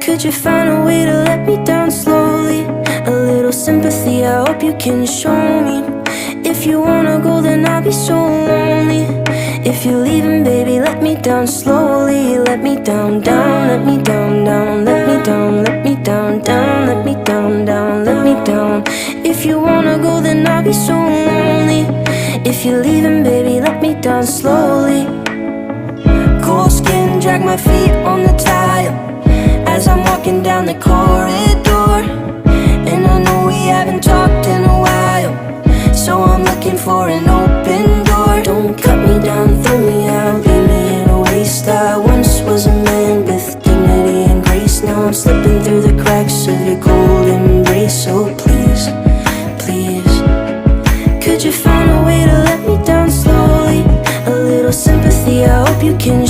Could you find a way to let me down slowly? A little sympathy, I hope you can show me. If you wanna go, then I'll be so lonely. If you're leaving, baby, let me down slowly. Let me down, down, let me down, down. Let me down, let me down, down. Let me down, down, let me down. If you wanna go, then I'll be so lonely. If you're leaving, baby, let me down slowly. Cold skin, drag my feet on the tile as I'm walking down the corridor. And I know we haven't talked in a while, so I'm looking for an open door. Don't cut me down, throw me out, leave me in a waste. I once was a man with dignity and grace. Now I'm slipping through the cracks of your cold embrace. So please, please, could you find a way to let me down slowly? A little sympathy, I hope you can show